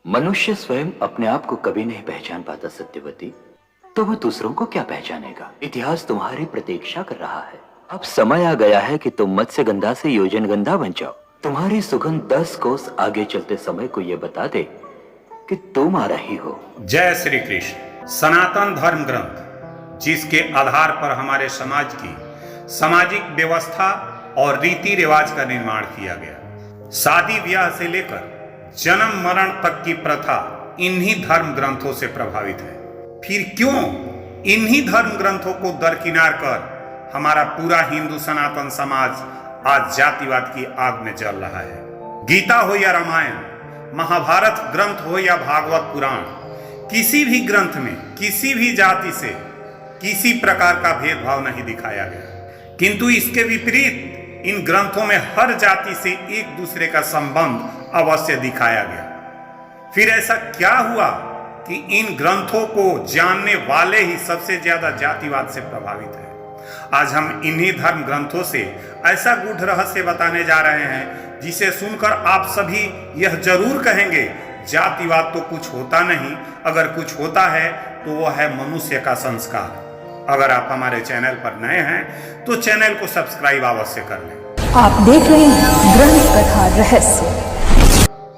मनुष्य स्वयं अपने आप को कभी नहीं पहचान पाता सत्यवती, तो वह दूसरों को क्या पहचानेगा। इतिहास तुम्हारी प्रतीक्षा कर रहा है। अब समय आ गया है कि तुम मत्स्यगंधा से योजनगंधा बन जाओ। तुम्हारी सुगंध 10 कोस आगे चलते समय को यह बता दे कि तुम आ रही हो। जय श्री कृष्ण। सनातन धर्म ग्रंथ, जिसके आधार पर हमारे समाज की सामाजिक व्यवस्था और रीति रिवाज का निर्माण किया गया। शादी ब्याह से लेकर जन्म मरण तक की प्रथा इन्हीं धर्म ग्रंथों से प्रभावित है। फिर क्यों इन्हीं धर्म ग्रंथों को दरकिनार कर हमारा पूरा हिंदू सनातन समाज आज जातिवाद की आग में जल रहा है। गीता हो या रामायण, महाभारत ग्रंथ हो या भागवत पुराण, किसी भी ग्रंथ में किसी भी जाति से किसी प्रकार का भेदभाव नहीं दिखाया गया, किंतु इसके विपरीत इन ग्रंथों में हर जाति से एक दूसरे का संबंध अवश्य दिखाया गया। फिर ऐसा क्या हुआ कि इन ग्रंथों को जानने वाले ही सबसे ज्यादा जातिवाद से प्रभावित है। आज हम इन्हीं धर्म ग्रंथों से ऐसा गूढ़ रहस्य बताने जा रहे हैं जिसे सुनकर आप सभी यह जरूर कहेंगे, जातिवाद तो कुछ होता नहीं, अगर कुछ होता है तो वह है मनुष्य का संस्कार। अगर आप हमारे चैनल पर नए हैं तो चैनल को सब्सक्राइब अवश्य कर लें। आप देख रहे हैं ग्रंथ कथा रहस्य।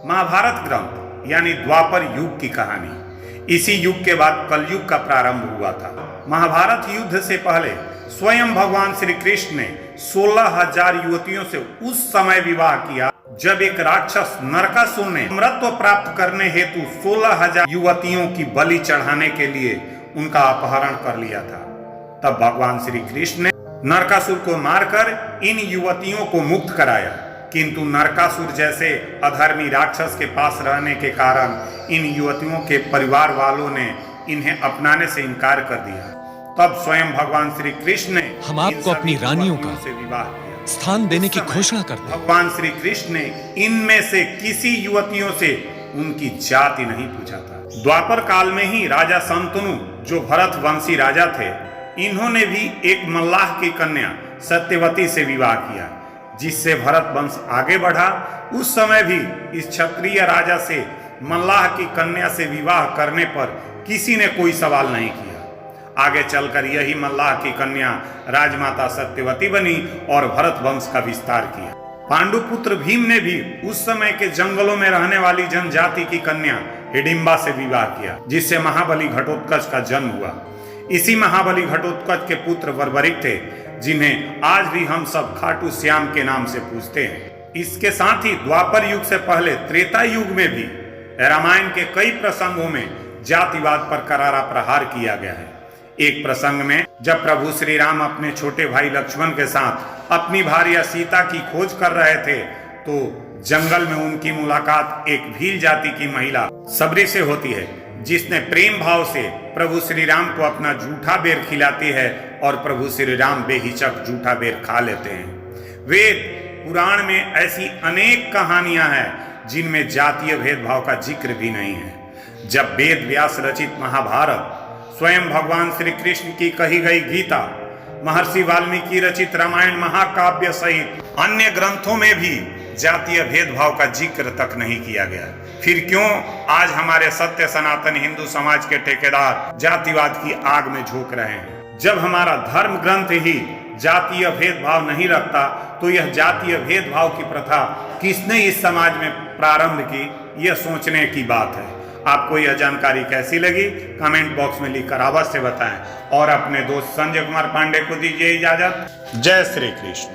महाभारत ग्रंथ यानी द्वापर युग की कहानी। इसी युग के बाद कलयुग का प्रारंभ हुआ था। महाभारत युद्ध से पहले स्वयं भगवान श्री कृष्ण ने 16,000 युवतियों से उस समय विवाह किया जब एक राक्षस नरकासुर ने अमरत्व प्राप्त करने हेतु 16,000 युवतियों की बलि चढ़ाने के लिए उनका अपहरण कर लिया था। तब भगवान श्री कृष्ण ने नरकासुर को मारकर इन युवतियों को मुक्त कराया, किंतु नरकासुर जैसे अधर्मी राक्षस के पास रहने के कारण इन युवतियों के परिवार वालों ने इन्हें अपनाने से इनकार कर दिया। तब स्वयं भगवान श्री कृष्ण ने हम आपको अपनी रानियों का से विवाह किया, स्थान देने की घोषणा करते हैं। भगवान श्री कृष्ण ने इनमें से किसी युवतियों से उनकी जाति नहीं पूछा था। द्वापर काल में ही राजा शांतनु, जो भरत वंशी राजा थे, इन्होंने भी एक मल्लाह की कन्या सत्यवती से विवाह किया, जिससे भरत वंश आगे बढ़ा। उस समय भी इस क्षत्रिय राजा से मल्लाह की कन्या से विवाह करने पर किसी ने कोई सवाल नहीं किया। आगे चलकर यही मल्लाह की कन्या राजमाता सत्यवती बनी और भरत वंश का विस्तार किया। पांडुपुत्र भीम ने भी उस समय के जंगलों में रहने वाली जनजाति की कन्या हिडिंबा से विवाह किया, जिससे महाबली घटोत्कच का जन्म हुआ। इसी महाबली घटोत्कच के पुत्र बर्बरिक थे, जिन्हें आज भी हम सब खाटू श्याम के नाम से पूजते हैं। इसके साथ ही द्वापर युग से पहले त्रेता युग में भी रामायण के कई प्रसंगों में जातिवाद पर करारा प्रहार किया गया है। एक प्रसंग में जब प्रभु श्री राम अपने छोटे भाई लक्ष्मण के साथ अपनी भार्या सीता की खोज कर रहे थे, तो जंगल में उनकी मुलाकात एक भील जाति की महिला सबरी से होती है, जिसने प्रेम भाव से प्रभु श्री राम को अपना जूठा बेर खिलाती है और प्रभु श्री राम बेहिचक जूठा बेर खा लेते हैं। वेद पुराण में ऐसी अनेक कहानियां हैं जिनमें जातीय भेदभाव का जिक्र भी नहीं है। जब वेद व्यास रचित महाभारत, स्वयं भगवान श्री कृष्ण की कही गई गीता, महर्षि वाल्मीकि रचित रामायण महाकाव्य सहित अन्य ग्रंथों में भी जातीय भेदभाव का जिक्र तक नहीं किया गया, फिर क्यों आज हमारे सत्य सनातन हिंदू समाज के ठेकेदार जातिवाद की आग में झोंक रहे हैं। जब हमारा धर्म ग्रंथ ही जातीय भेदभाव नहीं रखता, तो यह जातीय भेदभाव की प्रथा किसने इस समाज में प्रारंभ की, यह सोचने की बात है। आपको यह जानकारी कैसी लगी कमेंट बॉक्स में लिखकर अवश्य बताएं और अपने दोस्त संजय कुमार पांडे को दीजिए इजाजत। जय श्री कृष्ण।